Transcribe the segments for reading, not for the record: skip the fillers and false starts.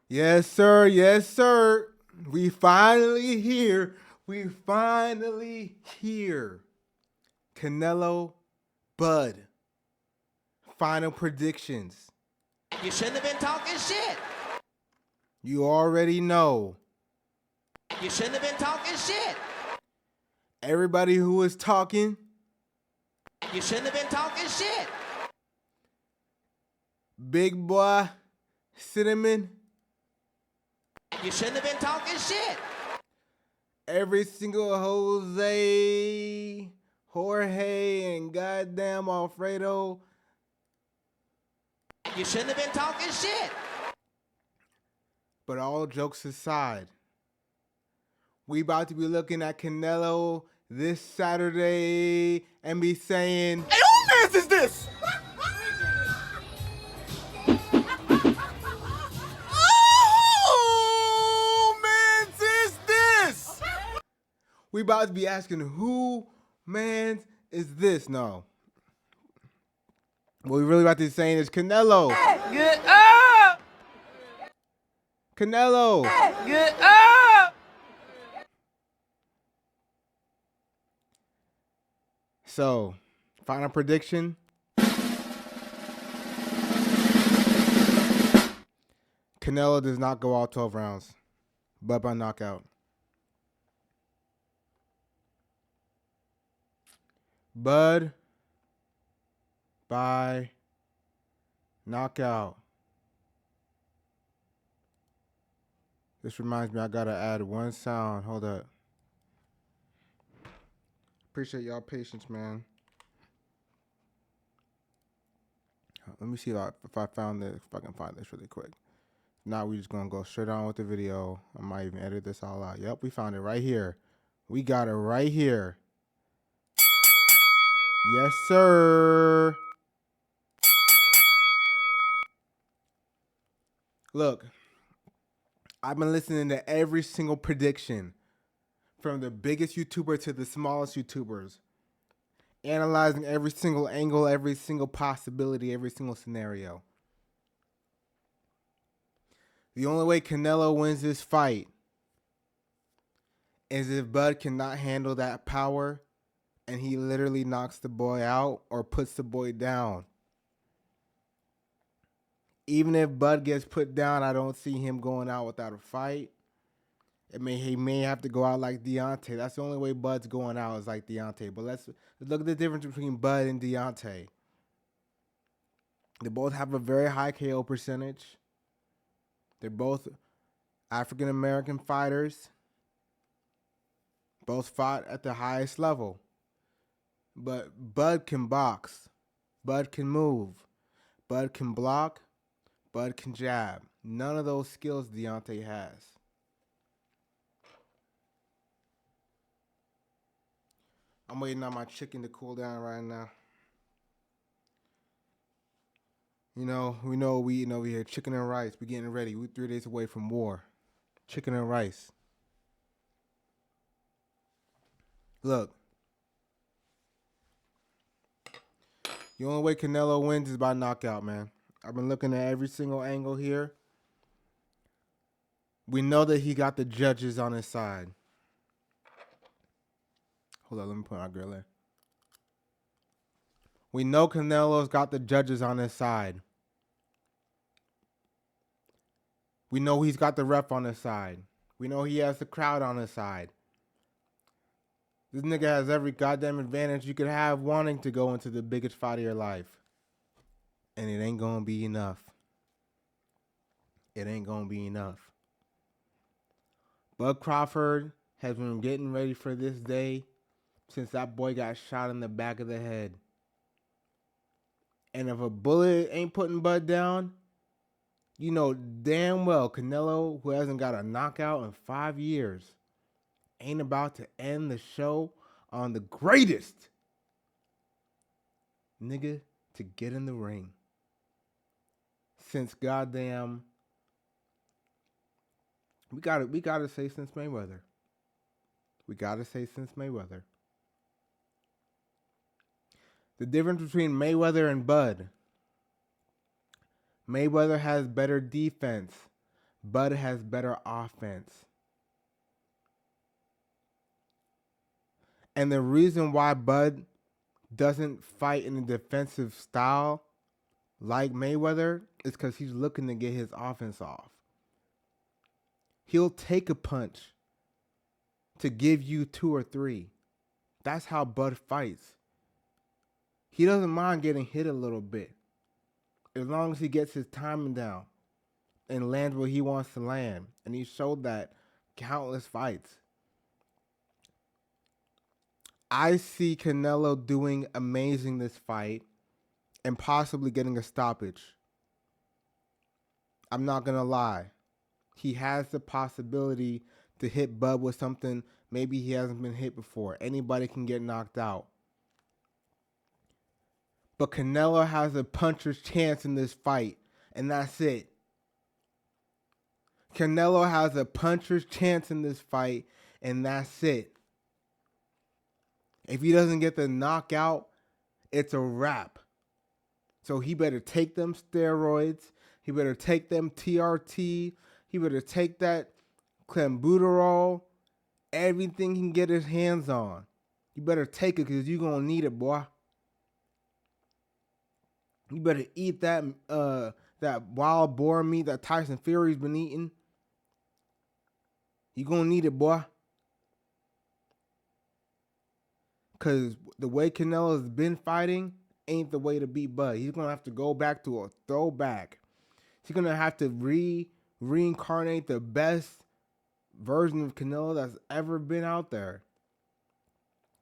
Yes, sir. Yes, sir. We finally here. We finally here. Canelo, Bud. Final predictions. You shouldn't have been talking shit. You already know. You shouldn't have been talking shit. Everybody who is talking, You shouldn't have been talking shit. Big Boy, Cinnamon, You shouldn't have been talking shit. every single Jose, Jorge, and goddamn Alfredo. You shouldn't have been talking shit. But all jokes aside, we about to be looking at Canelo this Saturday and be saying, Hey, who man's is this? Who man's is this? we about to be asking, who man is this? No. What we really about to be saying is Canelo. Get up! Canelo. Get up! So, final prediction. Canelo does not go all 12 rounds, but by knockout. Bud by knockout. This reminds me, I gotta add one sound. Hold up. Appreciate y'all patience, man. Let me see if I found this. If I can find this really quick. Now we just gonna go straight on with the video. I might even edit this all out. Yep, we found it right here. We got it right here. Yes, sir. Look, I've been listening to every single prediction from the biggest YouTuber to the smallest YouTubers, analyzing every single angle, every single possibility, every single scenario. The only way Canelo wins this fight is if Bud cannot handle that power and he literally knocks the boy out or puts the boy down. Even if Bud gets put down, I don't see him going out without a fight. He may have to go out like Deontay. That's the only way Bud's going out is like Deontay. But let's look at the difference between Bud and Deontay. They both have a very high KO percentage. They're both African American fighters. Both fought at the highest level. But Bud can box. Bud can move. Bud can block. Bud can jab. None of those skills Deontay has. I'm waiting on my chicken to cool down right now. We eating over here. Chicken and rice. We getting ready. We're 3 days away from war. Chicken and rice. Look. The only way Canelo wins is by knockout, man. I've been looking at every single angle here. We know that he got the judges on his side. Hold on, let me put my grill in. We know Canelo's got the judges on his side. We know he's got the ref on his side. We know he has the crowd on his side. This nigga has every goddamn advantage you could have wanting to go into the biggest fight of your life. And it ain't gonna be enough. It ain't gonna be enough. Bud Crawford has been getting ready for this day since that boy got shot in the back of the head. And if a bullet ain't putting Bud down, you know damn well Canelo, who hasn't got a knockout in 5 years, ain't about to end the show on the greatest nigga to get in the ring since goddamn we gotta say since Mayweather. We gotta say since Mayweather. The difference between Mayweather and Bud. Mayweather has better defense. Bud has better offense. And the reason why Bud doesn't fight in a defensive style like Mayweather is because he's looking to get his offense off. He'll take a punch to give you 2 or 3. That's how Bud fights. He doesn't mind getting hit a little bit as long as he gets his timing down and lands where he wants to land. And he showed that countless fights. I see Canelo doing amazing this fight and possibly getting a stoppage. I'm not going to lie. He has the possibility to hit Bud with something maybe he hasn't been hit before. Anybody can get knocked out. But Canelo has a puncher's chance in this fight, and that's it. Canelo has a puncher's chance in this fight, and that's it. If he doesn't get the knockout, it's a wrap. So he better take them steroids. He better take them TRT. He better take that clenbuterol. Everything he can get his hands on. You better take it because you're going to need it, boy. You better eat that wild boar meat that Tyson Fury's been eating. You're going to need it, boy. Because the way Canelo's been fighting ain't the way to beat Bud. He's going to have to go back to a throwback. He's going to have to reincarnate the best version of Canelo that's ever been out there.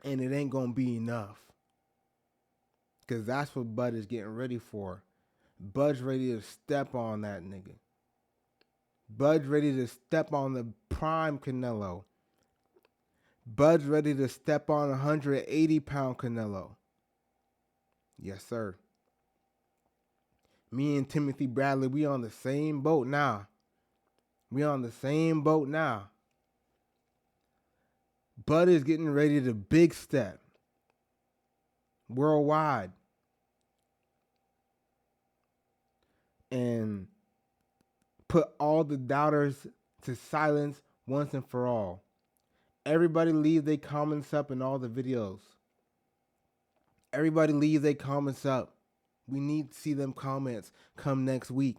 And it ain't going to be enough. Because that's what Bud is getting ready for. Bud's ready to step on that nigga. Bud's ready to step on the prime Canelo. Bud's ready to step on 180-pound Canelo. Yes, sir. Me and Timothy Bradley, we on the same boat now. Bud is getting ready to big step. Worldwide. And put all the doubters to silence once and for all. Everybody leave their comments up in all the videos. Everybody leave their comments up. We need to see them comments come next week.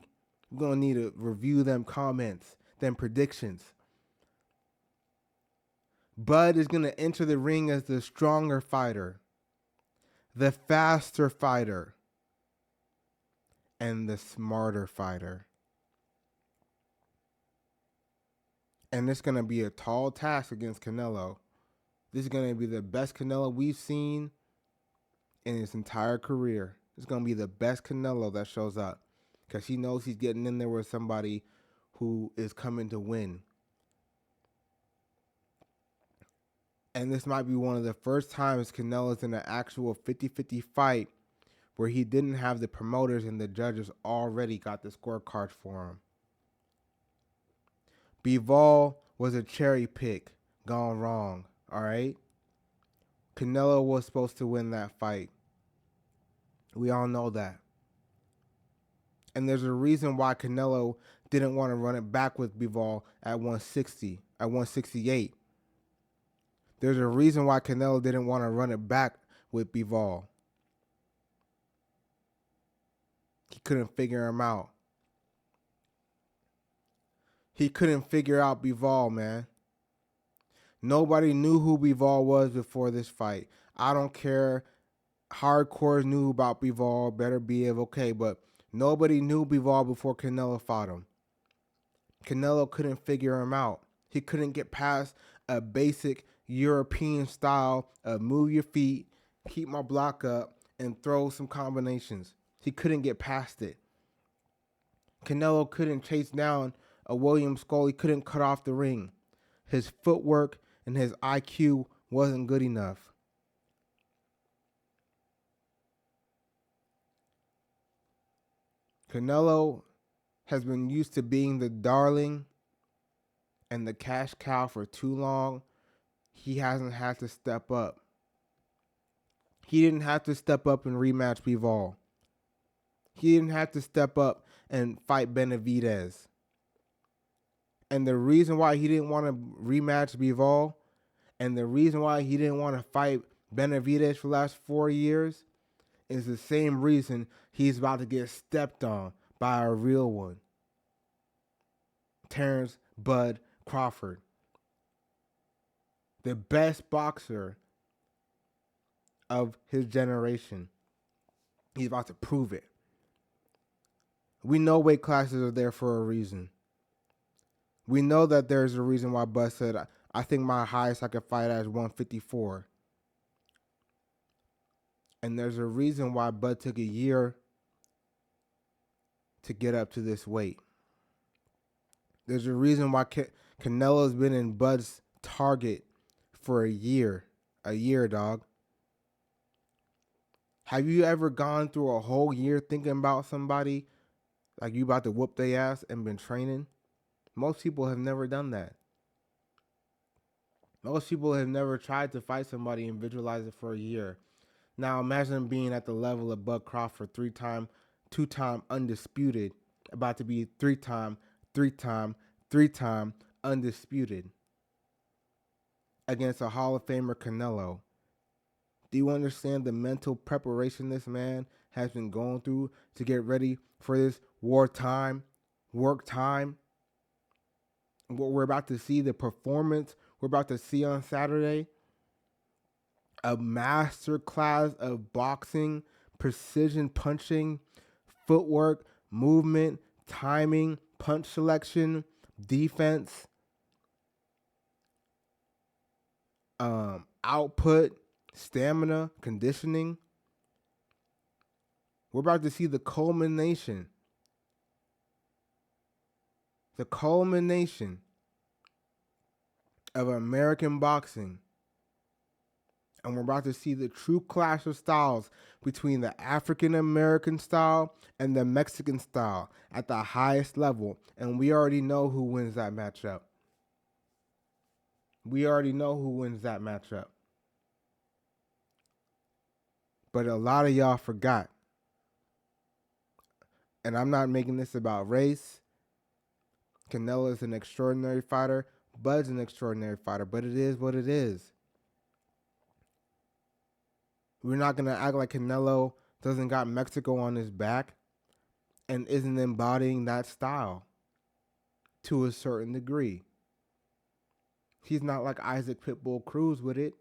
We're going to need to review them comments, them predictions. Bud is going to enter the ring as the stronger fighter, the faster fighter, and the smarter fighter. And it's going to be a tall task against Canelo. This is going to be the best Canelo we've seen in his entire career. It's going to be the best Canelo that shows up. Because he knows he's getting in there with somebody who is coming to win. And this might be one of the first times Canelo's in an actual 50-50 fight where he didn't have the promoters and the judges already got the scorecard for him. Bivol was a cherry pick gone wrong, all right? Canelo was supposed to win that fight. We all know that. And there's a reason why Canelo didn't want to run it back with Bivol at 160, at 168. There's a reason why Canelo didn't want to run it back with Bivol. He couldn't figure him out. He couldn't figure out Bivol, man. Nobody knew who Bivol was before this fight. I don't care. Hardcore knew about Bivol, better be okay, but nobody knew Bivol before Canelo fought him. Canelo couldn't figure him out. He couldn't get past a basic European style of move your feet, keep my block up, and throw some combinations. He couldn't get past it. Canelo couldn't chase down a William Skull. He couldn't cut off the ring. His footwork and his IQ wasn't good enough. Canelo has been used to being the darling and the cash cow for too long. He hasn't had to step up. He didn't have to step up and rematch Bivol. He didn't have to step up and fight Benavidez. And the reason why he didn't want to rematch Bivol, and the reason why he didn't want to fight Benavidez for the last 4 years is the same reason he's about to get stepped on by a real one. Terrence Bud Crawford. The best boxer of his generation. He's about to prove it. We know weight classes are there for a reason. We know that there's a reason why Bud said, I think my highest I could fight at is 154. And there's a reason why Bud took a year to get up to this weight. There's a reason why Canelo's been in Bud's target for a year. A year, dog. Have you ever gone through a whole year thinking about somebody like you about to whoop their ass and been training? Most people have never done that. Most people have never tried to fight somebody and visualize it for a year. Now imagine being at the level of Bud Crawford, 2-time undisputed, about to be 3-time undisputed against a Hall of Famer Canelo. Do you understand the mental preparation this man has been going through to get ready for this work time? What we're about to see, the performance we're about to see on Saturday, a master class of boxing, precision punching, footwork, movement, timing, punch selection, defense, output, stamina, conditioning. We're about to see the culmination of American boxing. And we're about to see the true clash of styles between the African American style and the Mexican style at the highest level. And we already know who wins that matchup. But a lot of y'all forgot. And I'm not making this about race. Canelo is an extraordinary fighter. Bud's an extraordinary fighter. But it is what it is. We're not going to act like Canelo doesn't got Mexico on his back and isn't embodying that style to a certain degree. He's not like Isaac Pitbull Cruz with it.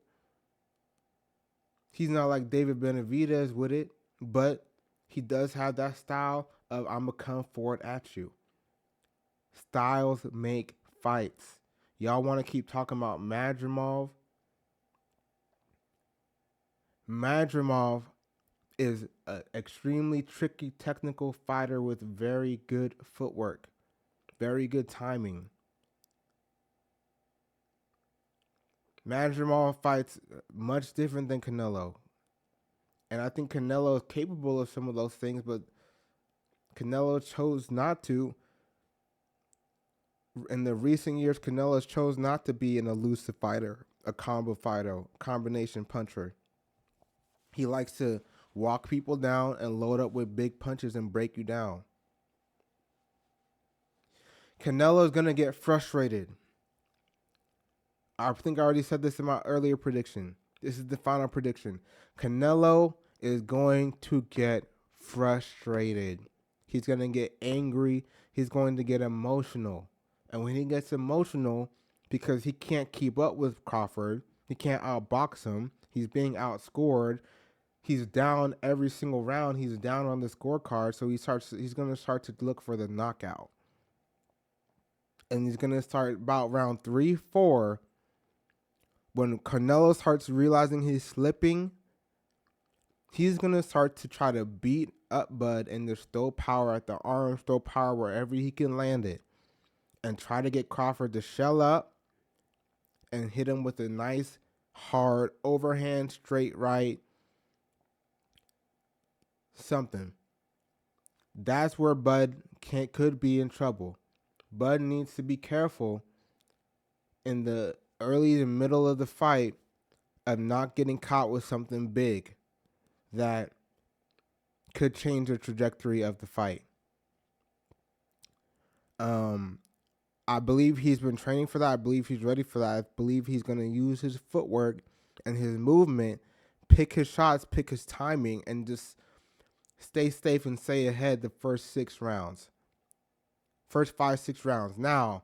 He's not like David Benavidez with it, but he does have that style of I'm going to come forward at you. Styles make fights. Y'all want to keep talking about Madrimov? Madrimov is an extremely tricky technical fighter with very good footwork, very good timing. Madrimov fights much different than Canelo. And I think Canelo is capable of some of those things, but Canelo chose not to. In the recent years, Canelo chose not to be an elusive fighter, a combo fighter, combination puncher. He likes to walk people down and load up with big punches and break you down. Canelo is going to get frustrated. I think I already said this in my earlier prediction. This is the final prediction. Canelo is going to get frustrated. He's going to get angry. He's going to get emotional. And when he gets emotional, because he can't keep up with Crawford, he can't outbox him, he's being outscored, he's down every single round, he's down on the scorecard, so he's going to start to look for the knockout. And he's going to start about round 3, 4. When Canelo starts realizing he's slipping, he's going to start to try to beat up Bud and just throw power at the arms, throw power wherever he can land it, and try to get Crawford to shell up and hit him with a nice, hard, overhand, straight right, something. That's where Bud could be in trouble. Bud needs to be careful in the early and middle of the fight of not getting caught with something big that could change the trajectory of the fight. I believe he's been training for that. I believe he's ready for that. I believe he's going to use his footwork and his movement, pick his shots, pick his timing, and just stay safe and stay ahead the first 6 rounds. First 5, 6 rounds. Now,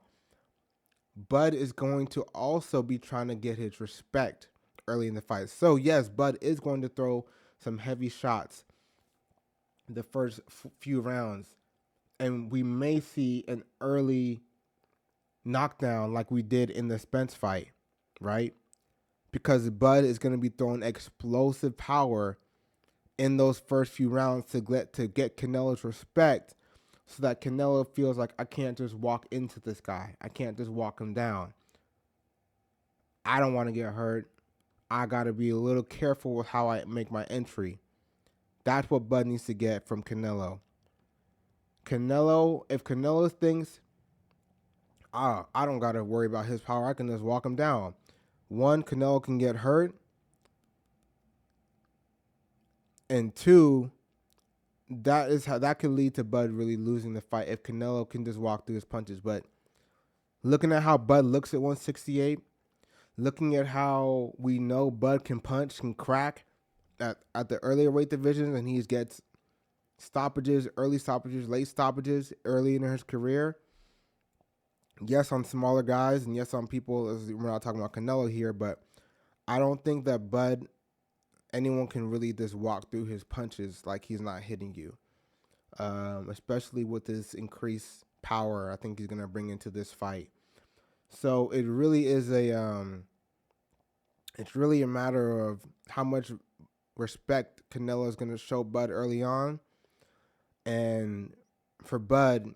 Bud is going to also be trying to get his respect early in the fight. So, yes, Bud is going to throw some heavy shots the first few rounds. And we may see an early knockdown like we did in the Spence fight, right? Because Bud is going to be throwing explosive power in those first few rounds to get Canelo's respect, so that Canelo feels like I can't just walk into this guy. I can't just walk him down. I don't want to get hurt. I got to be a little careful with how I make my entry. That's what Bud needs to get from Canelo. If Canelo thinks, I don't got to worry about his power, I can just walk him down. One, Canelo can get hurt. And two, that could lead to Bud really losing the fight if Canelo can just walk through his punches. But looking at how Bud looks at 168, looking at how we know Bud can punch, can crack at the earlier weight divisions, and he gets stoppages, early stoppages, late stoppages early in his career. Yes, on smaller guys, and yes, on people. We're not talking about Canelo here, but I don't think that anyone can really just walk through his punches like he's not hitting you, especially with this increased power I think he's going to bring into this fight. So it really is it's really a matter of how much respect Canelo is going to show Bud early on. And for Bud,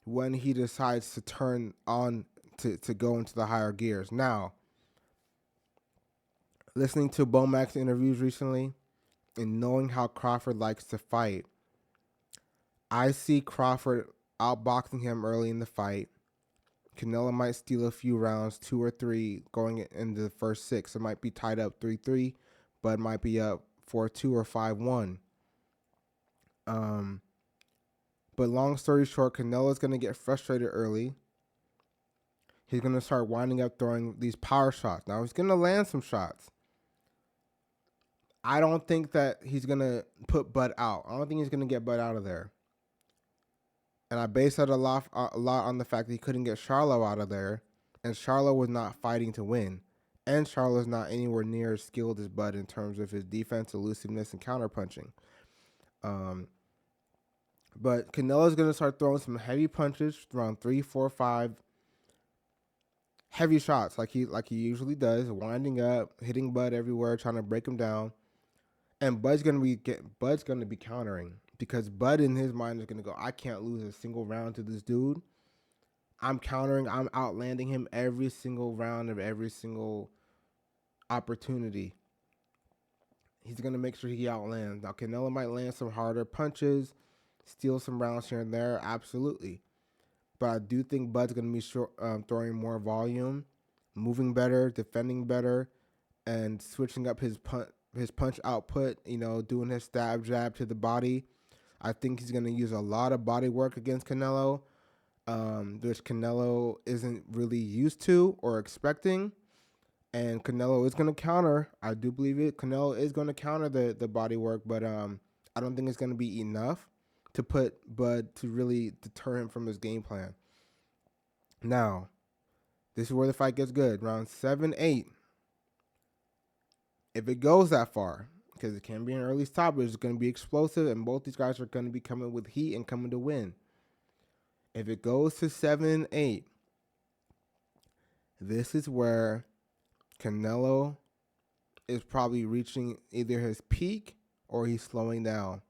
when he decides to turn on to go into the higher gears. Now, listening to Bomac's interviews recently and knowing how Crawford likes to fight, I see Crawford outboxing him early in the fight. Canelo might steal a few rounds, 2 or 3, going into the first 6. It might be tied up 3-3, but it might be up 4-2 or 5-1. But long story short, Canelo's going to get frustrated early. He's going to start winding up throwing these power shots. Now, he's going to land some shots. I don't think that he's going to put Bud out. I don't think he's going to get Bud out of there. And I base that a lot on the fact that he couldn't get Charlo out of there. And Charlo was not fighting to win. And Charlo's not anywhere near as skilled as Bud in terms of his defense, elusiveness, and counterpunching. But Canelo's going to start throwing some heavy punches, around 3, 4, 5 heavy shots like he usually does, winding up, hitting Bud everywhere, trying to break him down. And Bud's going to be countering, because Bud in his mind is going to go, I can't lose a single round to this dude. I'm countering, I'm outlanding him every single round of every single opportunity. He's going to make sure he outlands. Now, Canelo might land some harder punches, steal some rounds here and there, absolutely. But I do think Bud's going to be throwing more volume, moving better, defending better, and switching up his punch output, doing his stab jab to the body. I think he's going to use a lot of body work against Canelo, which Canelo isn't really used to or expecting. And Canelo is going to counter. I do believe it. Canelo is going to counter the body work, but I don't think it's going to be enough to put Bud to really deter him from his game plan. Now, this is where the fight gets good. Round 7, 8. If it goes that far, because it can be an early stoppage, it's going to be explosive, and both these guys are going to be coming with heat and coming to win. If it goes to 7, 8, this is where Canelo is probably reaching either his peak or he's slowing down.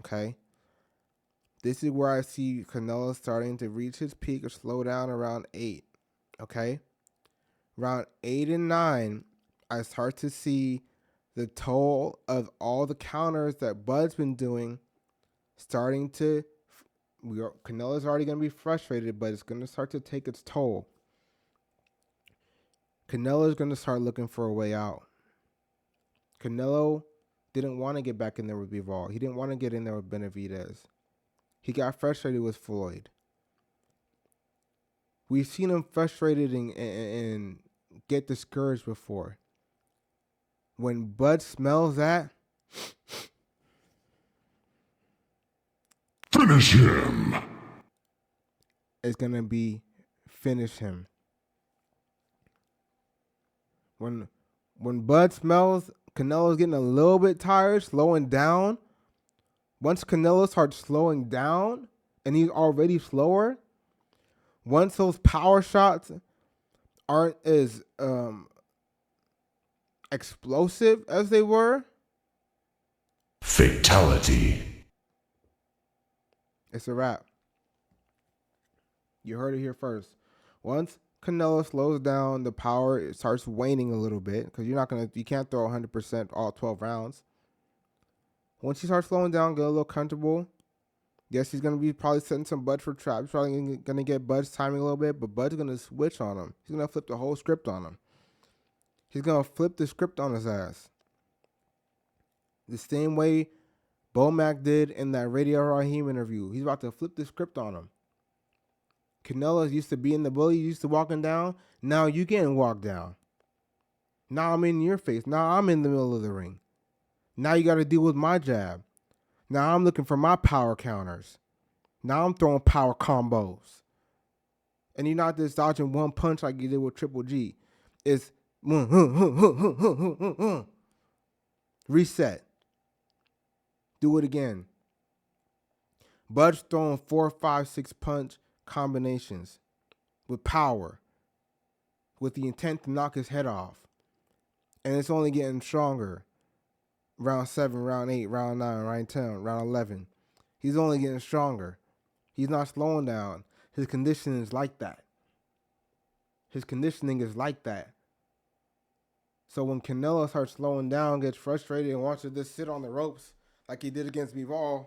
Okay? This is where I see Canelo starting to reach his peak or slow down around 8. Okay? Round 8 and 9, I start to see the toll of all the counters that Bud's been doing starting to... Canelo's already going to be frustrated, but it's going to start to take its toll. Canelo's going to start looking for a way out. Canelo didn't want to get back in there with Bivol. He didn't want to get in there with Benavidez. He got frustrated with Floyd. We've seen him frustrated and get discouraged before. When Bud smells that, Finish him. it's going to be finish him. When Bud smells Canelo's getting a little bit tired, slowing down, once Canelo starts slowing down, and he's already slower, once those power shots aren't as explosive as they were, Fatality. it's a wrap. You heard it here first. Once Canelo slows down, the power it starts waning a little bit because you can't throw 100% all 12 rounds. Once he starts slowing down, get a little comfortable. Yes, he's gonna be probably setting some Bud for traps. Probably gonna get Bud's timing a little bit, but Bud's gonna switch on him. He's gonna flip the whole script on him. He's gonna flip the script on his ass. The same way Bomac did in that Radio Raheem interview. He's about to flip the script on him. Canelo used to being the bully, used to walking down. Now you getting walked down. Now I'm in your face. Now I'm in the middle of the ring. Now you got to deal with my jab. Now I'm looking for my power counters. Now I'm throwing power combos. And you're not just dodging one punch like you did with Triple G. It's reset. Do it again. Bud's throwing 4, 5, 6 punch combinations with power, with the intent to knock his head off. And it's only getting stronger. Round 7, round 8, round 9, round 10, round 11. He's only getting stronger. He's not slowing down. His conditioning is like that. His conditioning is like that. So when Canelo starts slowing down, gets frustrated, and wants to just sit on the ropes like he did against Bivol,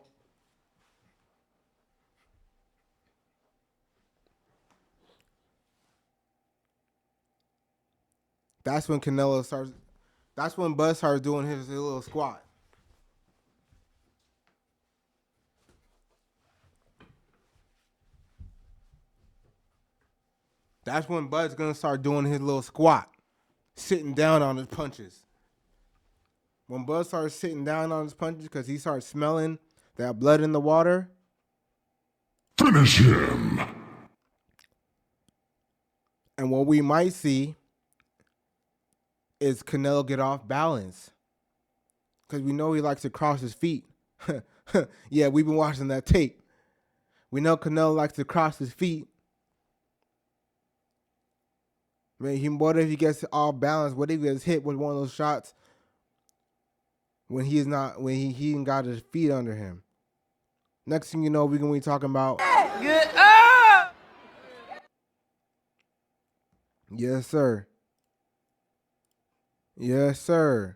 that's when Bud starts doing his little squat. That's when Bud's going to start doing his little squat, sitting down on his punches. When Bud starts sitting down on his punches because he starts smelling that blood in the water, Finish him. and what we might see is Canelo get off balance. Because we know he likes to cross his feet. Yeah, we've been watching that tape. We know Canelo likes to cross his feet. What if he gets off balance? What if he gets hit with one of those shots when he ain't got his feet under him? Next thing you know, we're gonna be talking about Get up! yes, sir. Yes, sir.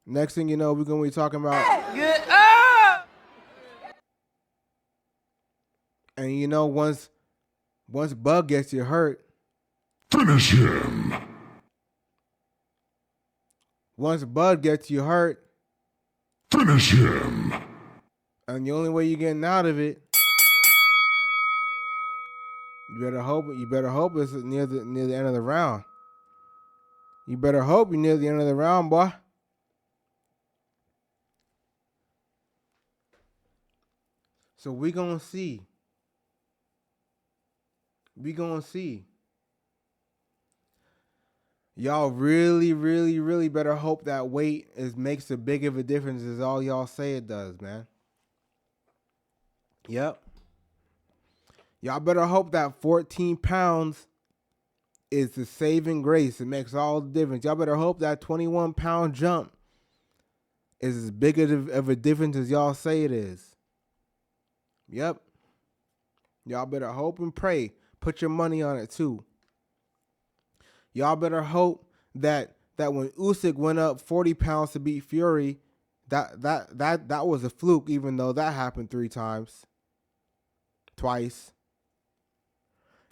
Next thing you know, we're gonna be talking about Get up! and you know once Bud gets you hurt, Finish him. once Bud gets you hurt, Finish him. and the only way you're getting out of it, you better hope it's near the end of the round. You better hope you're near the end of the round, boy. So we gonna see. Y'all really, really, really better hope that weight makes as big of a difference as all y'all say it does, man. Yep. Y'all better hope that 14 pounds is the saving grace. It makes all the difference. Y'all better hope that 21-pound jump is as big of a difference as y'all say it is. Yep. Y'all better hope and pray. Put your money on it too. Y'all better hope that when Usyk went up 40 pounds to beat Fury, that was a fluke, even though that happened twice.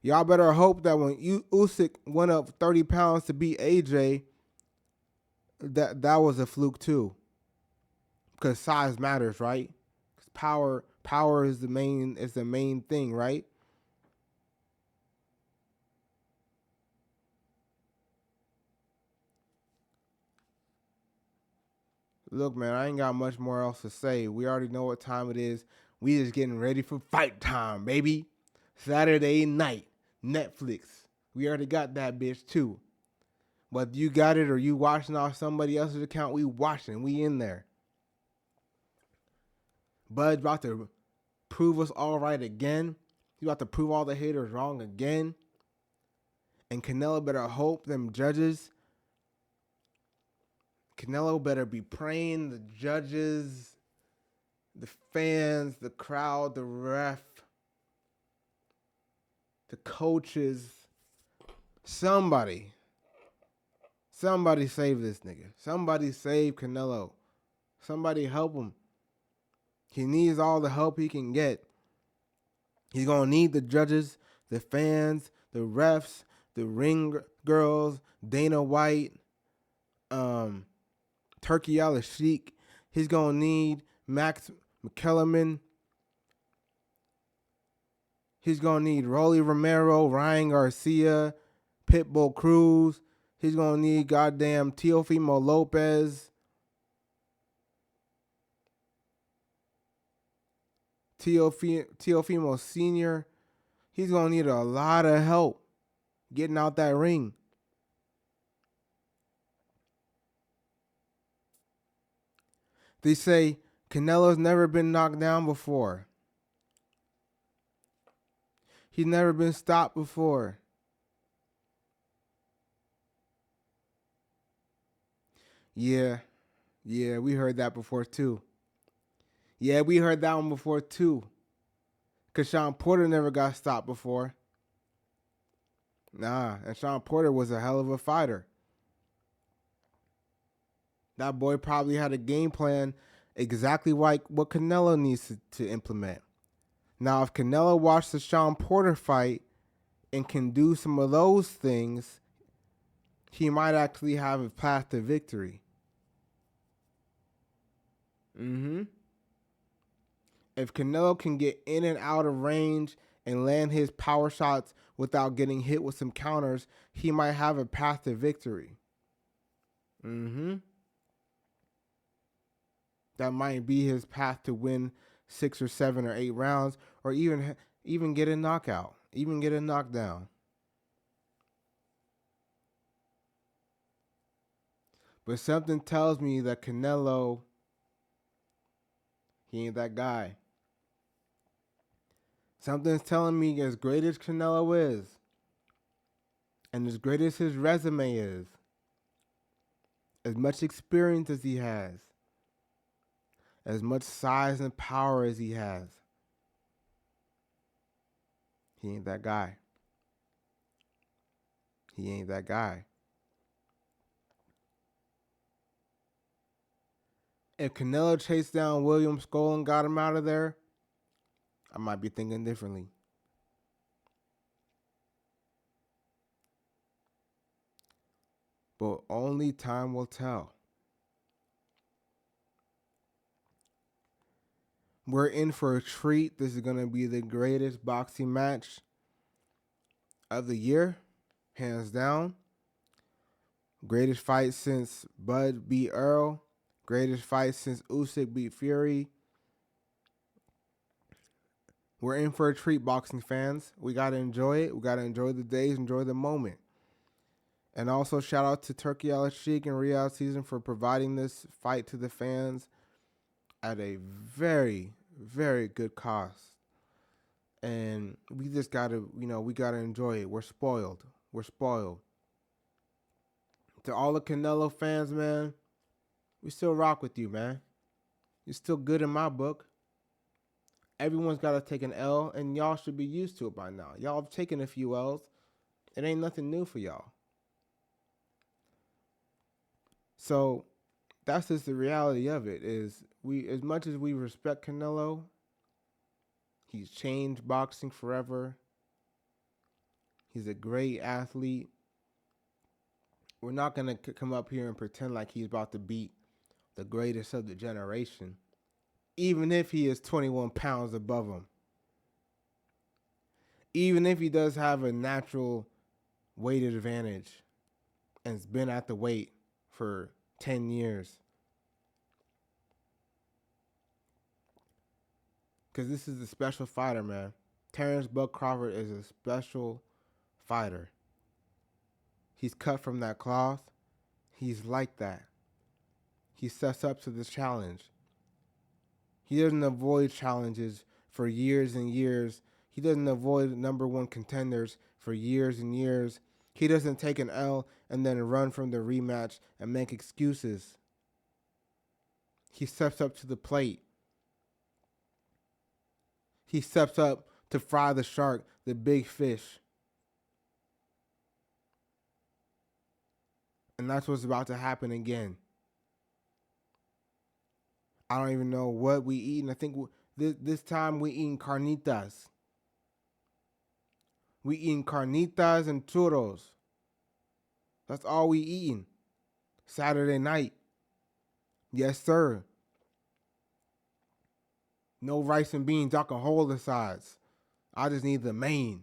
Y'all better hope that when Usyk went up 30 pounds to beat AJ, that was a fluke too. Because size matters, right? 'Cause power is the main thing, right? Look, man, I ain't got much more else to say. We already know what time it is. We just getting ready for fight time, baby. Saturday night, Netflix. We already got that bitch too. Whether you got it or you watching off somebody else's account, we watching. We in there. Bud's about to prove us all right again. He's about to prove all the haters wrong again. And Canelo better hope them judges. Canelo better be praying the judges, the fans, the crowd, the ref, the coaches. Somebody save this nigga. Somebody save Canelo. Somebody help him. He needs all the help he can get. He's going to need the judges, the fans, the refs, the ring girls, Dana White, Turkey Al-Sheikh. He's going to need Max McKellarman. He's going to need Rolly Romero, Ryan Garcia, Pitbull Cruz. He's going to need goddamn Teofimo Lopez. Teofimo Sr. He's going to need a lot of help getting out that ring. They say Canelo's never been knocked down before. He's never been stopped before. Yeah, we heard that before too. Yeah, we heard that one before too. Because Sean Porter never got stopped before. Nah, and Sean Porter was a hell of a fighter. That boy probably had a game plan exactly like what Canelo needs to implement. Now, if Canelo watched the Sean Porter fight and can do some of those things, he might actually have a path to victory. If Canelo can get in and out of range and land his power shots without getting hit with some counters, he might have a path to victory. That might be his path to win 6 or 7 or 8 rounds, or even get a knockout, even get a knockdown. But something tells me that Canelo, he ain't that guy. Something's telling me as great as Canelo is, and as great as his resume is, as much experience as he has, as much size and power as he has, he ain't that guy. He ain't that guy. If Canelo chased down William Skull and got him out of there, I might be thinking differently. But only time will tell. We're in for a treat. This is going to be the greatest boxing match of the year, hands down. Greatest fight since Bud beat Earl. Greatest fight since Usyk beat Fury. We're in for a treat, boxing fans. We got to enjoy it. We got to enjoy the days, enjoy the moment. And also shout out to Turkey Al-Sheikh and Riyadh Season for providing this fight to the fans at a very, very good cost. And we just got to, we got to enjoy it. We're spoiled. We're spoiled. To all the Canelo fans, man, we still rock with you, man. You're still good in my book. Everyone's got to take an L, and y'all should be used to it by now. Y'all have taken a few L's. It ain't nothing new for y'all. So that's just the reality of it. Is we, as much as we respect Canelo, he's changed boxing forever. He's a great athlete. We're not going to come up here and pretend like he's about to beat the greatest of the generation, even if he is 21 pounds above him. Even if he does have a natural weight advantage and has been at the weight for 10 years. Because this is a special fighter, man. Terrence Bud Crawford is a special fighter. He's cut from that cloth. He's like that. He sets up to this challenge. He doesn't avoid challenges for years and years. He doesn't avoid number one contenders for years and years. He doesn't take an L and then run from the rematch and make excuses. He steps up to the plate. He steps up to fry the shark, the big fish. And that's what's about to happen again. I don't even know what we eating. I think this time we eating carnitas. We eating carnitas and churros. That's all we eating. Saturday night. Yes, sir. No rice and beans. Y'all can hold the sides. I just need the main.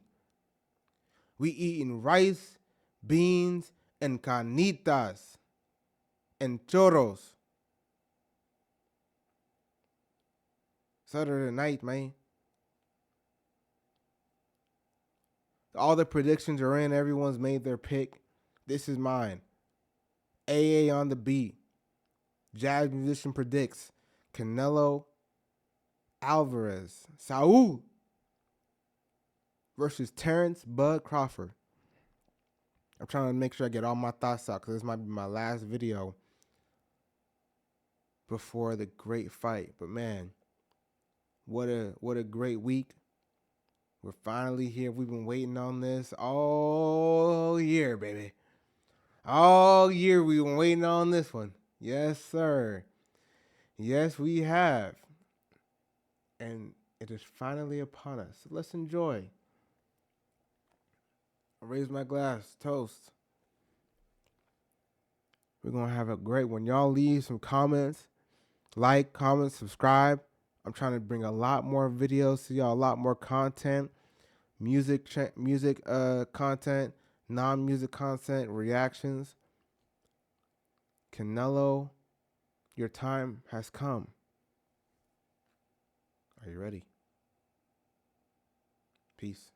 We eating rice, beans, and carnitas and churros. Saturday night, man. All the predictions are in. Everyone's made their pick. This is mine. AA on the beat. Jazz musician predicts Canelo Alvarez. Saul versus Terrence Bud Crawford. I'm trying to make sure I get all my thoughts out because this might be my last video before the great fight. But man, what a great week. We're finally here. We've been waiting on this all year, baby. All year we've been waiting on this one. Yes, sir. Yes, we have. And it is finally upon us. So let's enjoy. I raise my glass. Toast. We're going to have a great one. Y'all leave some comments. Like, comment, subscribe. I'm trying to bring a lot more videos to y'all, a lot more content, music content, non-music content, reactions. Canelo, your time has come. Are you ready? Peace.